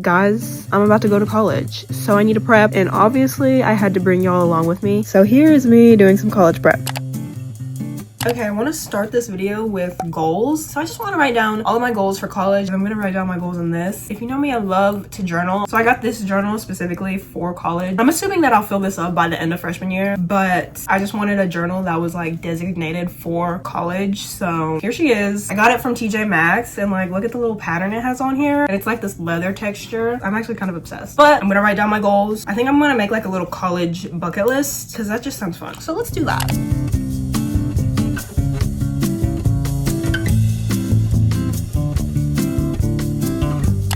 Guys, I'm about to go to college, so I need to prep, and obviously I had to bring y'all along with me. So here is me doing some college prep. Okay, I want to start this video with goals. So I just want to write down all of my goals for college. I'm going to write down my goals in this. If you know me, I love to journal. So I got this journal specifically for college. I'm assuming that I'll fill this up by the end of freshman year, but I just wanted a journal that was like designated for college. So here she is. I got it from TJ Maxx, and like look at the little pattern it has on here. And it's like this leather texture. I'm actually kind of obsessed. But I'm going to write down my goals. I think I'm going to make like a little college bucket list because that just sounds fun. So let's do that.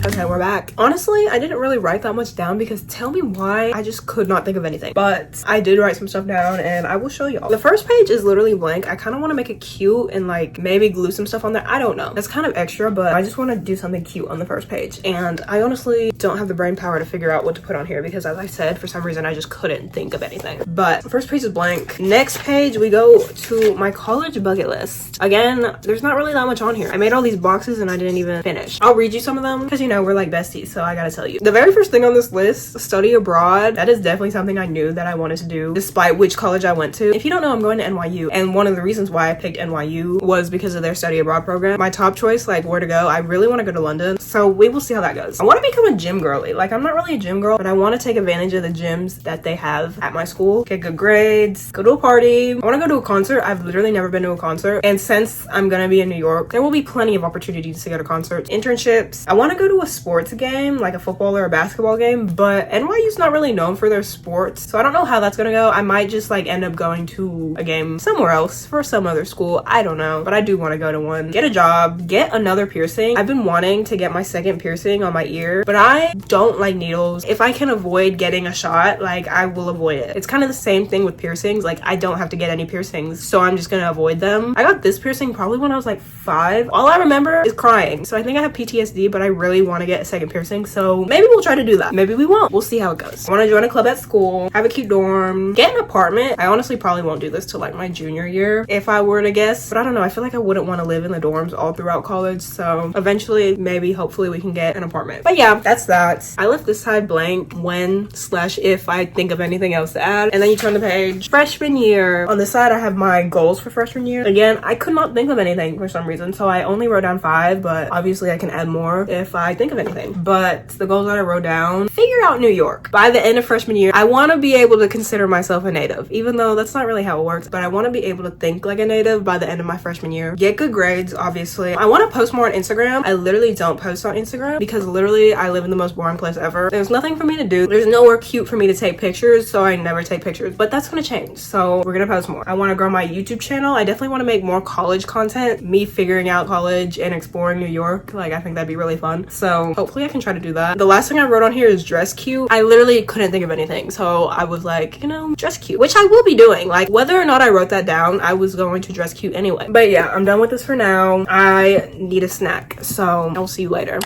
Okay, we're back. Honestly, I didn't really write that much down because tell me why I just could not think of anything. But I did write some stuff down and I will show y'all. The first page is literally blank. I kind of want to make it cute and like maybe glue some stuff on there. I don't know. That's kind of extra, but I just want to do something cute on the first page. And I honestly don't have the brain power to figure out what to put on here because as I said, for some reason, I just couldn't think of anything. But the first page is blank. Next page, we go to my college bucket list. Again, there's not really that much on here. I made all these boxes and I didn't even finish. I'll read you some of them because you know, we're like besties, so I gotta tell you. The very first thing on this list, study abroad. That is definitely something I knew that I wanted to do despite which college I went to. If you don't know, I'm going to NYU, and one of the reasons why I picked NYU was because of their study abroad program. My top choice, like where to go, I really want to go to London, so we will see how that goes. I want to become a gym girly. Like I'm not really a gym girl, but I want to take advantage of the gyms that they have at my school, get good grades, go to a party. I want to go to a concert. I've literally never been to a concert, and since I'm gonna be in New York, there will be plenty of opportunities to go to concerts, internships. I want to go to a sports game, like a football or a basketball game, but NYU's not really known for their sports, so I don't know how that's gonna go. I might just like end up going to a game somewhere else for some other school. I don't know, but I do want to go to one. Get a job, get another piercing. I've been wanting to get my second piercing on my ear, but I don't like needles. If I can avoid getting a shot, like I will avoid it. It's kind of the same thing with piercings. Like I don't have to get any piercings, so I'm just gonna avoid them. I got this piercing probably when I was like 5. All I remember is crying, so I think I have PTSD, but I really want to get a second piercing, so maybe we'll try to do that. Maybe we won't. We'll see how it goes. I want to join a club at school, have a cute dorm, get an apartment. I honestly probably won't do this till like my junior year if I were to guess, but I don't know. I feel like I wouldn't want to live in the dorms all throughout college, so eventually maybe hopefully we can get an apartment. But yeah, that's that. I left this side blank when/if I think of anything else to add, and then you turn the page. Freshman year. On this side I have my goals for freshman year. Again, I could not think of anything for some reason, so I only wrote down 5, but obviously I can add more if I think of anything. But the goals that I wrote down: figure out New York. By the end of freshman year, I want to be able to consider myself a native, even though that's not really how it works, but I want to be able to think like a native by the end of my freshman year. Get good grades, obviously. I want to post more on Instagram. I literally don't post on Instagram because literally I live in the most boring place ever. There's nothing for me to do. There's nowhere cute for me to take pictures, so I never take pictures, but that's gonna change, so we're gonna post more. I want to grow my YouTube channel. I definitely want to make more college content, me figuring out college and exploring New York. Like I think that'd be really fun, so hopefully I can try to do that. The last thing I wrote on here is dress cute. I literally couldn't think of anything, so I was like, you know, dress cute, which I will be doing. Like whether or not I wrote that down, I was going to dress cute anyway. But yeah, I'm done with this for now. I need a snack, so I'll see you later.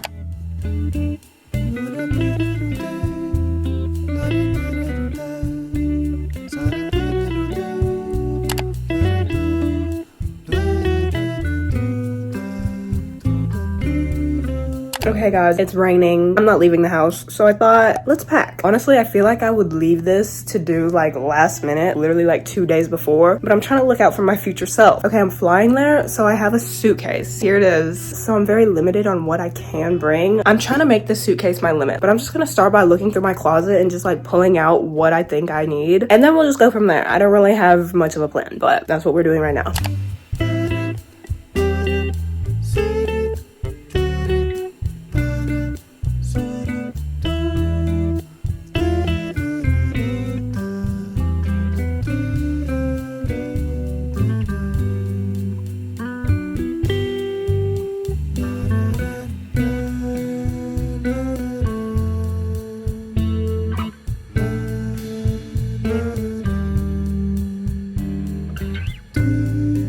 Okay guys, it's raining. I'm not leaving the house, so I thought, let's pack. Honestly, I feel like I would leave this to do like last minute, literally like 2 days before, but I'm trying to look out for my future self. Okay, I'm flying there, so I have a suitcase. Here it is. So I'm very limited on what I can bring. I'm trying to make this suitcase my limit, but I'm just gonna start by looking through my closet and just like pulling out what I think I need, and then we'll just go from there. I don't really have much of a plan, but that's what we're doing right now.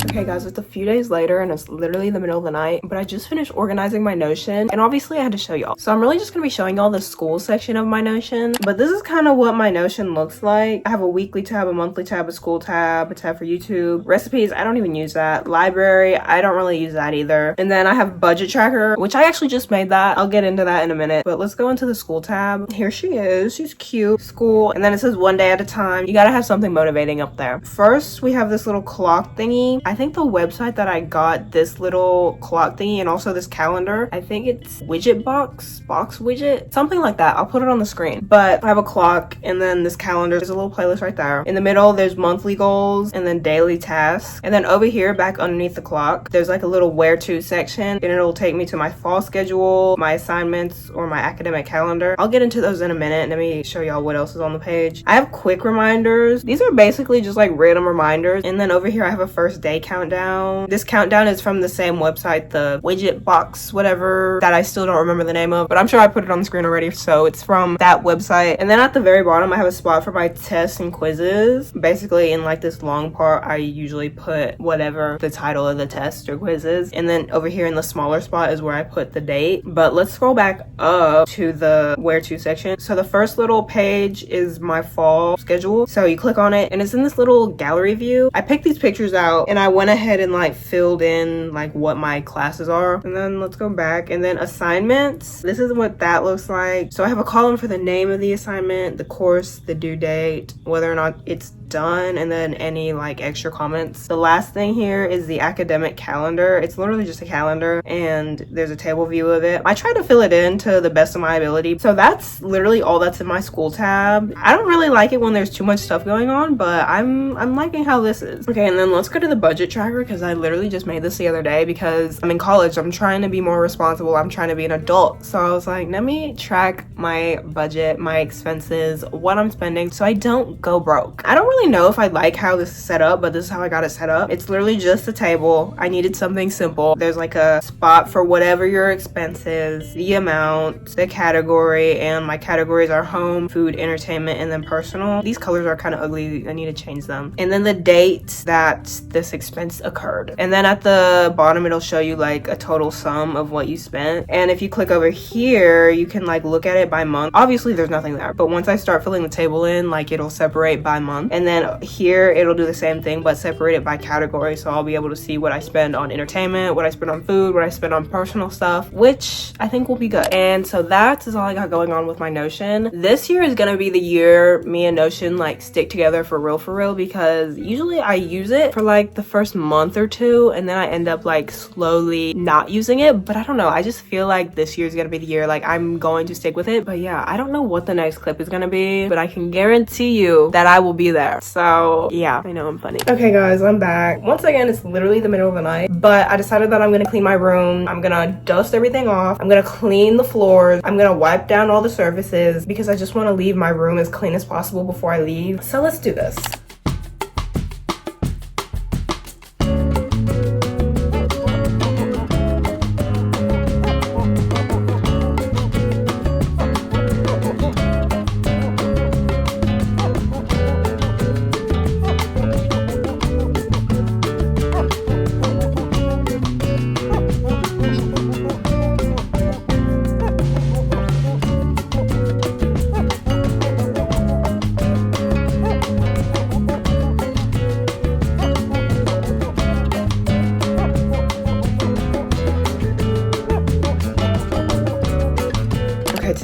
Okay guys, it's a few days later and it's literally the middle of the night, but I just finished organizing my Notion and obviously I had to show y'all. So I'm really just gonna be showing y'all the school section of my Notion, but this is kind of what my Notion looks like. I have a weekly tab, a monthly tab, a school tab, a tab for YouTube, recipes, I don't even use that, library, I don't really use that either, and then I have budget tracker, which I actually just made that. I'll get into that in a minute, but let's go into the school tab. Here she is, she's cute, school, and then it says 1 day at a time. You gotta have something motivating up there. First, we have this little clock thingy. I think the website that I got this little clock thingy and also this calendar, I think it's widget box widget, something like that. I'll put it on the screen. But I have a clock and then this calendar. There's a little playlist right there. In the middle, there's monthly goals and then daily tasks. And then over here, back underneath the clock, there's like a little where to section, and it'll take me to my fall schedule, my assignments, or my academic calendar. I'll get into those in a minute. Let me show y'all what else is on the page. I have quick reminders. These are basically just like random reminders. And then over here, I have a first day countdown. This countdown is from the same website, the widget box, whatever, that I still don't remember the name of, but I'm sure I put it on the screen already. So it's from that website. And then at the very bottom, I have a spot for my tests and quizzes. Basically in like this long part, I usually put whatever the title of the test or quiz is. And then over here in the smaller spot is where I put the date. But let's scroll back up to the where to section. So the first little page is my fall schedule. So you click on it and it's in this little gallery view. I picked these pictures out and I went ahead and like filled in like what my classes are. And then let's go back, and then assignments. This is what that looks like. So I have a column for the name of the assignment, the course, the due date, whether or not it's done, and then any like extra comments. The last thing here is the academic calendar. It's literally just a calendar and there's a table view of it. I try to fill it in to the best of my ability. So that's literally all that's in my school tab. I don't really like it when there's too much stuff going on, but I'm liking how this is. Okay, and then let's go to the budget tracker because I literally just made this the other day because I'm in college. I'm trying to be more responsible. I'm trying to be an adult. So I was like, let me track my budget, my expenses, what I'm spending so I don't go broke. I don't really know if I like how this is set up, but this is how I got it set up. It's literally just a table. I needed something simple. There's like a spot for whatever your expense is, the amount, the category, and my categories are home, food, entertainment, and then personal. These colors are kind of ugly. I need to change them. And then the date that this expense occurred. And then at the bottom, it'll show you like a total sum of what you spent. And if you click over here, you can like look at it by month. Obviously, there's nothing there, but once I start filling the table in, like it'll separate by month. And then here, it'll do the same thing, but separate it by category. So I'll be able to see what I spend on entertainment, what I spend on food, what I spend on personal stuff, which I think will be good. And so that is all I got going on with my Notion. This year is gonna be the year me and Notion like stick together for real, because usually I use it for like the first month or two and then I end up like slowly not using it. But I don't know, I just feel like this year is gonna be the year like I'm going to stick with it. But yeah, I don't know what the next clip is gonna be, but I can guarantee you that I will be there. So yeah, I know I'm funny. Okay guys, I'm back. Once again, it's literally the middle of the night, but I decided that I'm gonna clean my room. I'm gonna dust everything off. I'm gonna clean the floors. I'm gonna wipe down all the surfaces because I just wanna leave my room as clean as possible before I leave. So let's do this.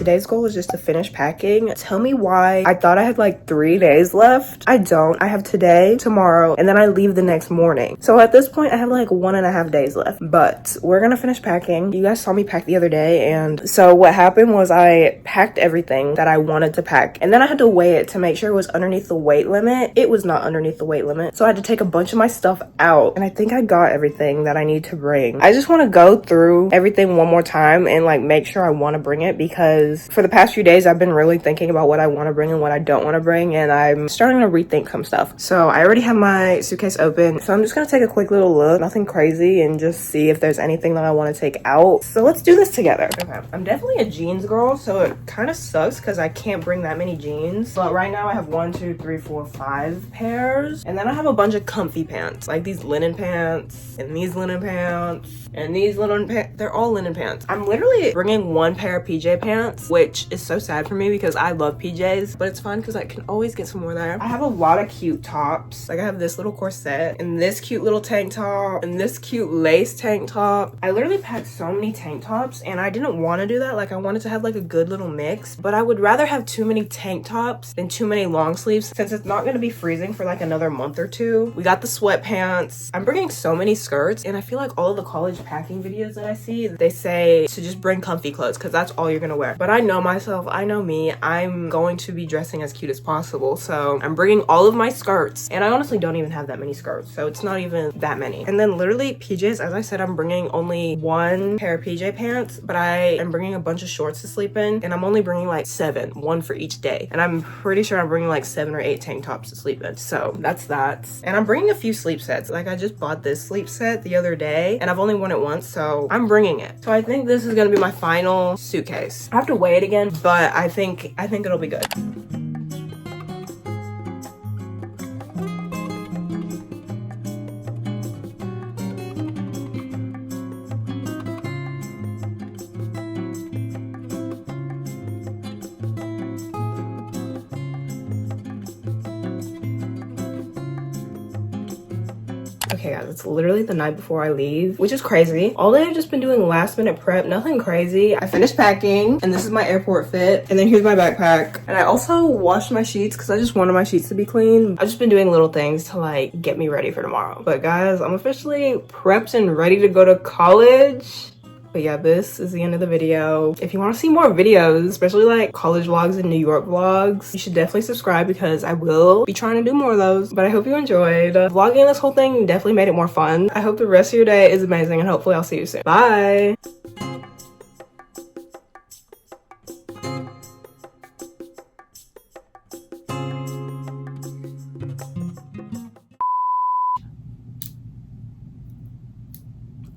Today's goal is just to finish packing. Tell me why I thought I had like 3 days left. I don't. I have today, tomorrow, and then I leave the next morning. So at this point, I have like 1.5 days left, but we're gonna finish packing. You guys saw me pack the other day, and so what happened was I packed everything that I wanted to pack, and then I had to weigh it to make sure it was underneath the weight limit. It was not underneath the weight limit, so I had to take a bunch of my stuff out, and I think I got everything that I need to bring. I just want to go through everything one more time and like make sure I want to bring it because because for the past few days I've been really thinking about what I want to bring and what I don't want to bring, and I'm starting to rethink some stuff. So I already have my suitcase open, so I'm just gonna take a quick little look, nothing crazy, and just see if there's anything that I want to take out. So let's do this together. Okay, I'm definitely a jeans girl, so it kind of sucks because I can't bring that many jeans, but right now I have 1, 2, 3, 4, 5 pairs, and then I have a bunch of comfy pants, like these linen pants and these linen pants and these linen pants. They're all linen pants. I'm literally bringing 1 pair of PJ pants, which is so sad for me because I love PJs, but it's fun because I can always get some more there. I have a lot of cute tops. Like I have this little corset and this cute little tank top and this cute lace tank top. I literally packed so many tank tops, and I didn't want to do that. Like I wanted to have like a good little mix, but I would rather have too many tank tops than too many long sleeves since it's not going to be freezing for like another month or 2. We got the sweatpants. I'm bringing so many skirts, and I feel like all of the college packing videos that I see, they say to just bring comfy clothes because that's all you're gonna wear. But I know myself, I know me, I'm going to be dressing as cute as possible, so I'm bringing all of my skirts, and I honestly don't even have that many skirts, so it's not even that many. And then literally PJs, as I said, I'm bringing only 1 pair of PJ pants, but I am bringing a bunch of shorts to sleep in, and I'm only bringing like 7, 1 for each day, and I'm pretty sure I'm bringing like 7 or 8 tank tops to sleep in. So that's that. And I'm bringing a few sleep sets. Like I just bought this sleep set the other day, and I've only worn it once, so I'm bringing it. So I think this is gonna be my final suitcase. I have to weigh it again, but I think it'll be good. Okay guys, it's literally the night before I leave, which is crazy. All day I've just been doing last minute prep, nothing crazy. I finished packing, and this is my airport fit, and then here's my backpack. And I also washed my sheets because I just wanted my sheets to be clean. I've just been doing little things to like get me ready for tomorrow. But guys, I'm officially prepped and ready to go to college. But yeah, this is the end of the video. If you want to see more videos, especially like college vlogs and New York vlogs, you should definitely subscribe because I will be trying to do more of those. But I hope you enjoyed. Vlogging this whole thing definitely made it more fun. I hope the rest of your day is amazing, and hopefully I'll see you soon. Bye!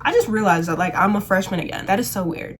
I just realized that like I'm a freshman again. That is so weird.